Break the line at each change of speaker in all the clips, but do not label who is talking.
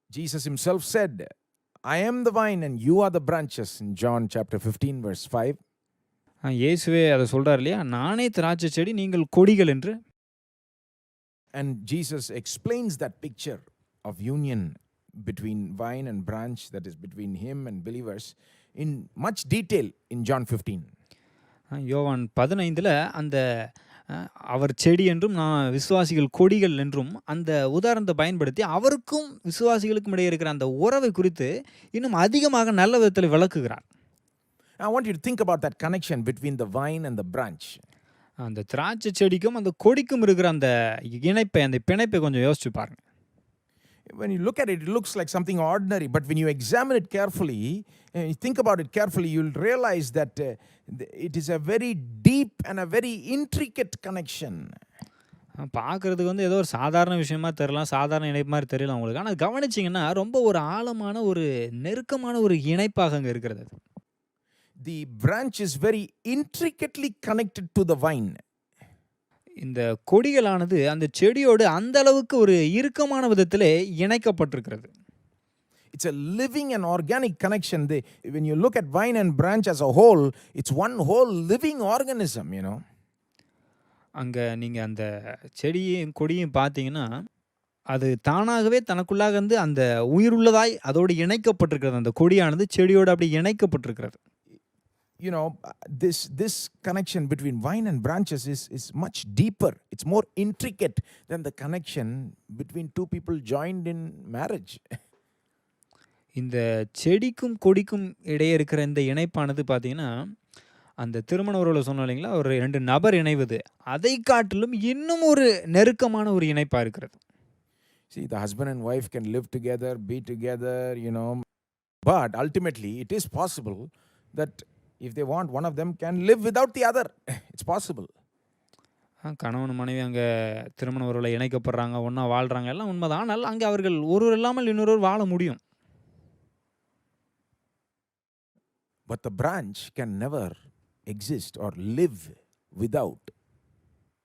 Jesus himself said, I am the vine and you are the branches in John chapter 15 verse 5.
இயேசுவே அதை சொல்றார் இல்லையா, நானே திராட்சை செடி நீங்கள் கொடிகள் என்று.
And Jesus explains that picture of union between vine and branch, that is between him and believers, in much detail in John 15.
யோவான் 15ல் அந்த அவர் செடி என்றும் நான் விசுவாசிகள் கொடிகள் என்றும் அந்த உதாரணத்தை பயன்படுத்தி அவருக்கும் விசுவாசிகளுக்கும் இடையே இருக்கிற அந்த உறவை குறித்து இன்னும் அதிகமாக நல்ல விதத்தில் விளக்குகிறார்.
I want you to think about that connection between the vine and the branch.
அந்த திராட்சை செடிக்கும் அந்த கொடிக்கும் இருக்கிற அந்த இணைப்பை, அந்த பிணைப்பை கொஞ்சம் யோசிச்சு பாருங்க.
When you look at it, it looks like something ordinary, but when you examine it carefully, you think about it carefully, you'll realize that it is a very deep and a very intricate connection.
பார்க்குறதுக்கு வந்து ஏதோ ஒரு சாதாரண விஷயமா தெரியலாம், சாதாரண இணைப்பு மாதிரி தெரியலாம் உங்களுக்கு. ஆனால் கவனிச்சிங்கன்னா ரொம்ப ஒரு ஆழமான ஒரு நெருக்கமான ஒரு இணைப்பாக அங்கே இருக்கிறது.
The branch is very intricately connected to the vine.
இந்த கொடிகளானது அந்த செடியோடு அந்த அளவுக்கு ஒரு இறுக்கமான விதத்திலே இணைக்கப்பட்டிருக்கிறது.
It's a living and organic connection. When you look at vine and branch as a whole, it's one whole living organism, you know.
அங்கே நீங்கள் அந்த செடியும் கொடியும் பார்த்தீங்கன்னா அது தானாகவே தனக்குள்ளாக வந்து அந்த உயிருள்ளதாய் அதோடு இணைக்கப்பட்டிருக்கிறது. அந்த கொடியானது செடியோடு அப்படி இணைக்கப்பட்டிருக்கிறது.
You know, this connection between vine and branches is much deeper. It's more intricate than the connection between two people joined in marriage.
இந்த செடிக்கும் கொடிக்கும் இடையே இருக்கிற இந்த இணைப்பானது பார்த்தீங்கன்னா அந்த திருமண உறவில் சொன்னோம் இல்லைங்களா, ஒரு 2 நபர் இணைவது அதை காட்டிலும் இன்னும் ஒரு நெருக்கமான ஒரு இணைப்பாக இருக்கிறது.
See, the husband and wife can live together, be together, you know, but ultimately it is possible that if they want, one of them can live without the other. It's possible.
கணவன் மனைவி அங்கே திருமண உறவில் இணைக்கப்படுறாங்க, ஒன்றா வாழ்கிறாங்க, எல்லாம் உண்மைதான். ஆனால் அங்கே அவர்கள் ஒருவர் இல்லாமல் இன்னொருவர் வாழ முடியும்.
But the branch can never exist or live without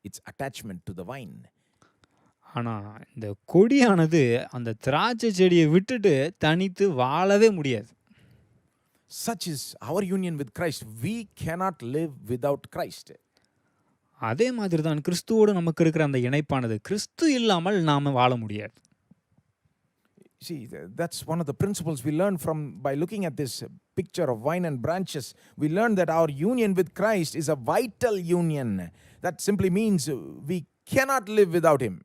its attachment to the vine.
ஆனால் இந்த கொடியானது அந்த திராட்சை செடியை விட்டுட்டு தனித்து வாழவே முடியாது.
Such is our union with Christ. We cannot live without Christ.
அதே மாதிரி தான் கிறிஸ்துவோடு நமக்கு இருக்கிற அந்த இணைப்பானது கிறிஸ்து இல்லாமல் நாம் வாழ முடியாது.
See, that's one of the principles we learn by looking at this picture of vine and branches. We learn that our union with Christ is a vital union. That simply means we cannot live without him.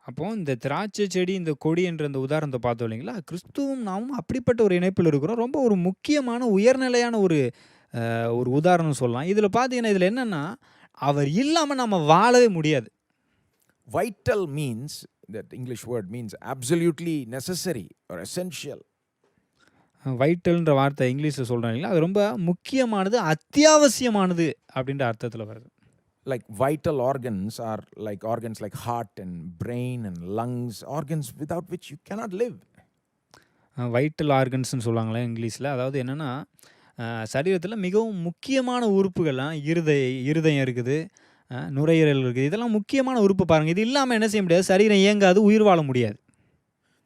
அப்போ இந்த திராட்சை செடி இந்த கொடி என்ற அந்த உதாரணத்தை பார்த்தோம் இல்லைங்களா, கிறிஸ்துவும் நாமும் அப்படிப்பட்ட ஒரு இணைப்பில் இருக்கிறோம். ரொம்ப ஒரு முக்கியமான உயர்நிலையான ஒரு உதாரணம் சொல்லலாம். இதில் பார்த்தீங்கன்னா இதில் என்னென்னா அவர் இல்லாமல் நம்ம வாழவே முடியாது.
Vital means, that English word means absolutely necessary or essential.
வைட்டல்ன்ற வார்த்தை இங்கிலீஷில் சொல்கிறோம் இல்லைங்களா, அது ரொம்ப முக்கியமானது, அத்தியாவசியமானது அப்படின்ற அர்த்தத்தில் வருது.
Like vital organs are like organs like heart and brain and lungs, organs without which you cannot live.
Vital ஆர்கன்ஸ்னு சொல்லுவாங்களே இங்கிலீஷில். அதாவது என்னென்னா சரீரத்தில் மிகவும் முக்கியமான உறுப்புகள்லாம் இருதயம் இருக்குது, நுரையீரல் இருக்குது. இதெல்லாம் முக்கியமான உறுப்பு பாருங்கள். இது இல்லாமல் என்ன செய்ய முடியாது, சரீரம் இயங்காது, உயிர் வாழ முடியாது.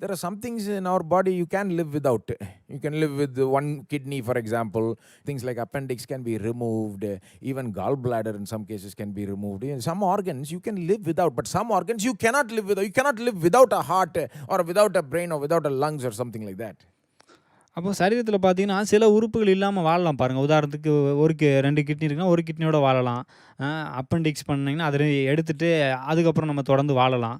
There are some things in our body you can live without. You can live with one kidney, for example. Things like appendix can be removed. Even gallbladder in some cases can be removed. Some organs you can live without, but some organs you cannot live without. You cannot live without a heart or without a brain or without a lungs or something like that.
அப்போ சரீரத்தில் பார்த்தீங்கன்னா சில உறுப்புகள் இல்லாமல் வாழலாம் பாருங்கள். உதாரணத்துக்கு 2 kidney இருக்குன்னா ஒரு கிட்னியோட வாழலாம். அப்பெண்டிக்ஸ் பண்ணிங்கன்னா அதை எடுத்துகிட்டு அதுக்கப்புறம் நம்ம தொடர்ந்து வாழலாம்.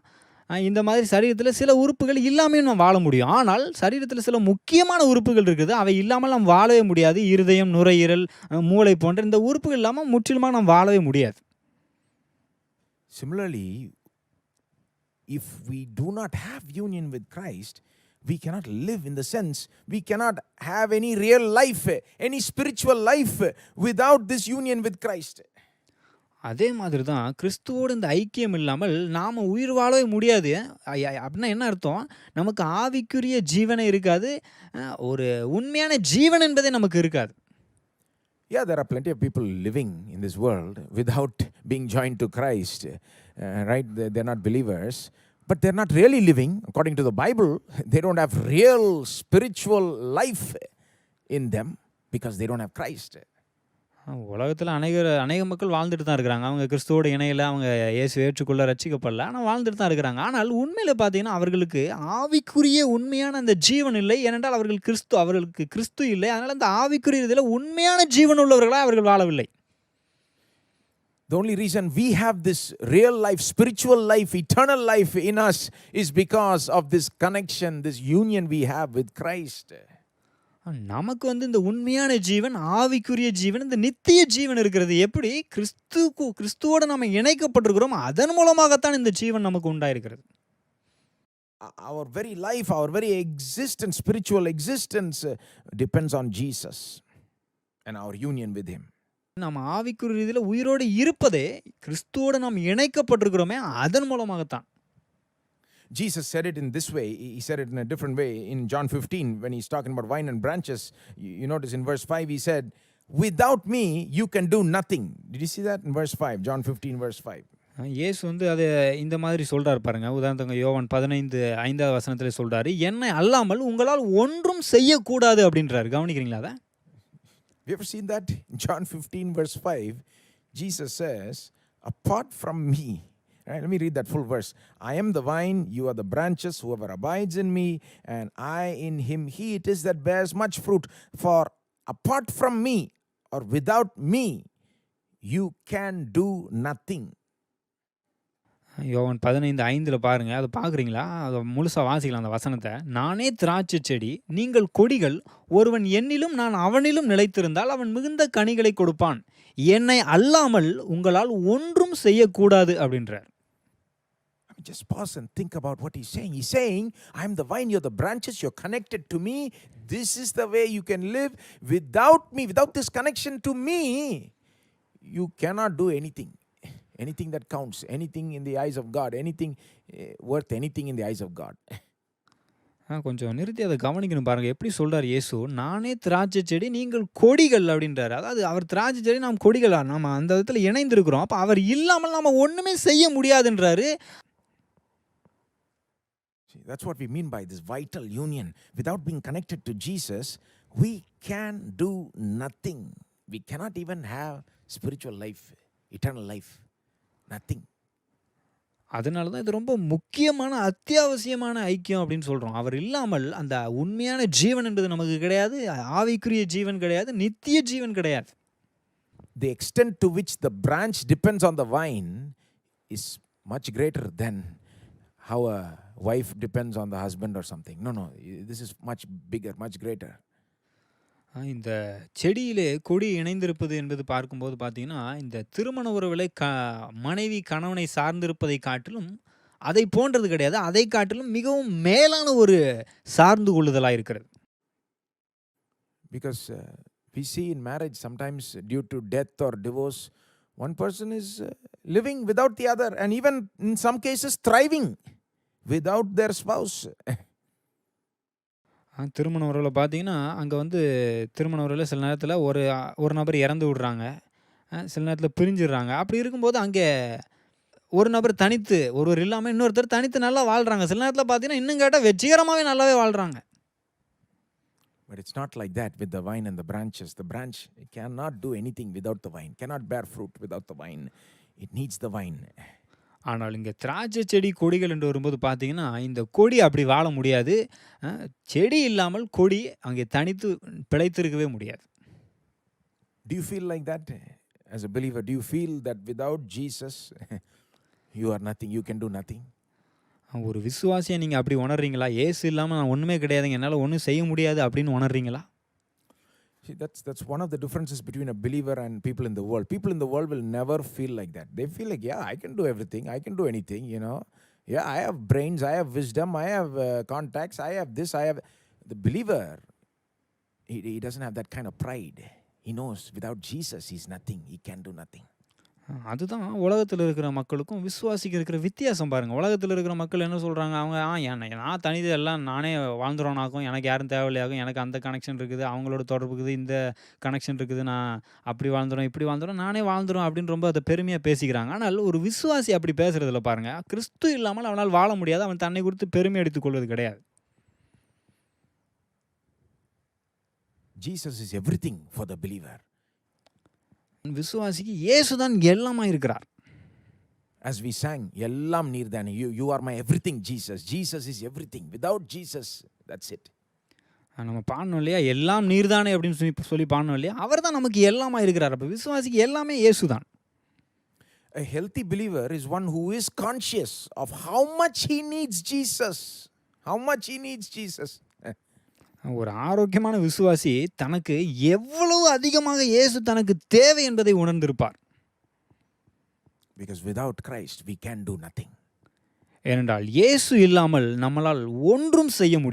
இந்த மாதிரி சரீரத்தில் சில உறுப்புகள் இல்லாமல் நம்ம வாழ முடியும். ஆனால் சரீரத்தில் சில முக்கியமான உறுப்புகள் இருக்குது, அவை இல்லாமல் நம்ம வாழவே முடியாது. இருதயம், நுரையீரல், மூளை போன்ற இந்த உறுப்புகள் இல்லாமல் முற்றிலுமாக நம்ம வாழவே முடியாது.
Similarly, if we do not have union with Christ, we cannot live, in the sense we cannot have any real life, any spiritual life without this union with Christ.
அதே மாதிரி தான் கிறிஸ்துவோடு இந்த ஐக்கியம் இல்லாமல் நாம் உயிர் வாழவே முடியாது. அப்படின்னா என்ன அர்த்தம், நமக்கு ஆவிக்குரிய ஜீவனே இருக்காது, ஒரு உண்மையான ஜீவன் என்பதே நமக்கு இருக்காது.
Yeah, there are plenty of people living in this world without being joined to Christ, right? They're not believers. but they're not really living. According to the Bible, they don't have real spiritual life in them because they don't have Christ.
உலகத்தில் அநேக மக்கள் வாழ்ந்துட்டு தான் இருக்கிறாங்க. அவங்க கிறிஸ்துவோட இணையில, அவங்க இயேசுவை ஏற்றுக்கொள்ள ரட்சிக்கப்படல. ஆனால் வாழ்ந்துட்டு தான் இருக்கிறாங்க. ஆனால் உண்மையில பார்த்தீங்கன்னா, அவர்களுக்கு ஆவிக்குரிய உண்மையான அந்த ஜீவன் இல்லை. ஏனென்றால் அவர்களுக்கு கிறிஸ்து இல்லை. அதனால் அந்த ஆவிக்குரிய இதில் உண்மையான ஜீவன் உள்ளவர்களாக அவர்கள் வாழவில்லை.
The only reason we have this real life, spiritual life, eternal life in us is because of this connection, this union we have with Christ.
நமக்கு இந்த உண்மையான ஜீவன், ஆவிக்குரிய ஜீவன், இந்த நித்திய ஜீவன் இருக்கிறது எப்படி? கிறிஸ்துவோட நம்ம இணைக்கப்பட்டிருக்கிறோம். அதன் மூலமாகத்தான் இந்த ஜீவன் நமக்கு உண்டாயிருக்கிறது.
Our very life, our very existence, spiritual existence depends on Jesus and our union with him.
நம்ம ஆவிக்குரிய ரீதியில் உயிரோடு இருப்பதே கிறிஸ்துவோட நாம் இணைக்கப்பட்டிருக்கிறோமே அதன் மூலமாகத்தான்.
Jesus said it in this way. He said it in a different way in John 15 when he's talking about vine and branches. You notice in verse 5 he said, without me you can do nothing. Did you see that in verse 5? John 15 verse 5.
இயேசு அது இந்த மாதிரி சொல்றாரு பாருங்க. உதாரணத்துக்கு யோவான் 15:5 வசனத்தில் சொல்றாரு, என்னை அல்லாமல் உங்களால் ஒன்றும் செய்யக்கூடாது அப்படின்றாரு. கவனிக்கிறீங்களா அதை?
Have you ever seen that? In John 15 verse 5, Jesus says, apart from me, right, let me read that full verse. I am the vine, you are the branches, whoever abides in me, and I in him, he it is that bears much fruit. For apart from me, or without me, you can do nothing.
யோவான் 15:5 பாருங்க. அதை பார்க்குறீங்களா? அதை முழுசாக வாசிக்கலாம் அந்த வசனத்தை. நானே திராட்சை செடி, நீங்கள் கொடிகள். ஒருவன் என்னிலும் நான் அவனிலும் நிலைத்திருந்தால் அவன் மிகுந்த கனிகளை கொடுப்பான். என்னை அல்லாமல் உங்களால் ஒன்றும் செய்யக்கூடாது அப்படின்றார்.
Just pause and think about what he's saying. He's saying, I'm the vine, you're the branches, you're connected to me. This is the way you can live. Without me, without this connection to me, you cannot do anything. Anything that counts, anything in the eyes of God, anything worth anything in the eyes of God.
கொஞ்சம் நிறுத்தி அதை கவனிக்கணும் பாருங்க. எப்படி சொல்றார் இயேசு? நானே திராட்சை செடி, நீங்கள் கொடிகள் அப்படின்றாரு. அதாவது அவர் திராட்சை செடி, நாம் கொடிகள். நம்ம அந்த விதத்தில் இணைந்திருக்கிறோம். அப்போ அவர் இல்லாமல் நம்ம ஒன்றுமே செய்ய முடியாதுன்றாரு.
See, that's what we mean by this vital union. Without being connected to Jesus, we can do nothing. We cannot even have spiritual life, eternal life. Nothing.
அதனால தான் இது ரொம்ப முக்கியமான அத்தியாவசியமான ஐக்கியம் அப்படின்னு சொல்கிறோம். அவர் இல்லாமல் அந்த உண்மையான ஜீவன் என்பது நமக்கு கிடையாது. ஆவிக்குரிய ஜீவன் கிடையாது. நித்திய ஜீவன் கிடையாது.
The extent to which the branch depends on the vine is much greater than how a wife depends on the husband or something. No. This is much bigger, much greater.
இந்த செடியிலே கொடி இணைந்திருப்பது என்பது பார்க்கும்போது பார்த்தீங்கன்னா, இந்த திருமண உறவிலே மனைவி கணவனை சார்ந்திருப்பதை காட்டிலும் அதை போன்றது கிடையாது. அதை காட்டிலும் மிகவும் மேலான ஒரு சார்ந்து கொள்ளுதலாக இருக்கிறது.
Because we see in marriage sometimes due to death or divorce, one person is living without the other and even in some cases thriving without their spouse.
திருமண உறவில் பார்த்தீங்கன்னா, அங்கே திருமண உறவில் சில நேரத்தில் ஒரு நபர் இறந்து விடுறாங்க. சில நேரத்தில் பிரிஞ்சிடுறாங்க. அப்படி இருக்கும்போது அங்கே ஒரு நபர் தனித்து, ஒருவர் இல்லாமல் இன்னொருத்தர் தனித்து நல்லா வாழ்கிறாங்க. சில நேரத்தில் பார்த்தீங்கன்னா இன்னும் கேட்டால் வெற்றிகரமாகவே நல்லாவே வாழ்கிறாங்க.
But it's not like that with the vine and the branches. The branch cannot do anything without the vine, cannot bear fruit without the vine. It needs the vine.
ஆனால் இங்கே திராட்சை செடி கொடிகள் என்று வரும்போது பார்த்தீங்கன்னா, இந்த கொடி அப்படி வாழ முடியாது. செடி இல்லாமல் கொடி அங்கே தனித்து பிழைத்திருக்கவே முடியாது.
Do you feel like that as a believer? Do you feel that without Jesus you are nothing, you can do nothing?
ஒரு விசுவாசியை நீங்கள் அப்படி உணர்றீங்களா? இயேசு இல்லாமல் நான் ஒன்றுமே கிடையாதுங்க, என்னால் ஒன்றும் செய்ய முடியாது அப்படின்னு உணர்றீங்களா?
See, that's one of the differences between a believer and people in the world. People in the world will never feel like that. They feel like, yeah, I can do everything. I can do anything, you know. Yeah, I have brains, I have wisdom, I have contacts, I have this, I have... The believer, he doesn't have that kind of pride. He knows without Jesus, he's nothing. He can do nothing.
அதுதான் உலகத்துல இருக்கிற மக்களுக்கும், விசுவாசிக்கு இருக்கிற வித்தியாசம் பாருங்க. உலகத்துல இருக்கிற மக்கள் என்ன சொல்றாங்க, அவங்க நான் தனிது எல்லாம் நானே வாழ்ந்துருவேனாக்கும், எனக்கு யாரும் தேவையில்லையாக்கும், எனக்கு அந்த கனெக்ஷன் இருக்குது, அவங்களோட தொடர்பு இருக்குது, இந்த கனெக்ஷன் இருக்குது, நான் அப்படி வாழ்ந்துருவேன், இப்படி வாழ்ந்துருவேன், நானே வாழ்ந்துருவேன் அப்படின்னு ரொம்ப அத பெருமையா பேசிக்கிறாங்க. ஆனால் ஒரு விசுவாசி அப்படி பேசுறதில்ல பாருங்க. கிறிஸ்து இல்லாமல் அவனால் வாழ முடியாது. அவன் தன்னை குறித்து பெருமை அடித்துக் கொள்வது கிடையாது.
Jesus is everything for the believer.
விசுவாசிக்கு இயேசு தான் எல்லாமா இருக்கிறார்.
As we sang, எல்லாம் நீர்தானே. You are my everything, Jesus. Jesus is everything. Without Jesus, that's it.
நம்ம பாடணும் இல்லையா, எல்லாம் நீர்தானே அப்படின்னு சொல்லி பாடணும் இல்லையா, அவர் தான் நமக்கு எல்லாமா இருக்கிறார். அப்ப விசுவாசிக்கு எல்லாமே இயேசு தான்.
A healthy believer is one who is conscious of how much he needs Jesus. How much he needs Jesus.
ஒரு ஆரோக்கியமான விசுவாசி தனக்கு எவ்வளவு அதிகமாக இயேசு தனக்கு தேவை என்பதை உணர்ந்திருப்பார்.
Because without Christ we can do nothing.
ஏனென்றால் இயேசு இல்லாமல் நம்மளால் ஒன்றும் செய்ய முடியாது.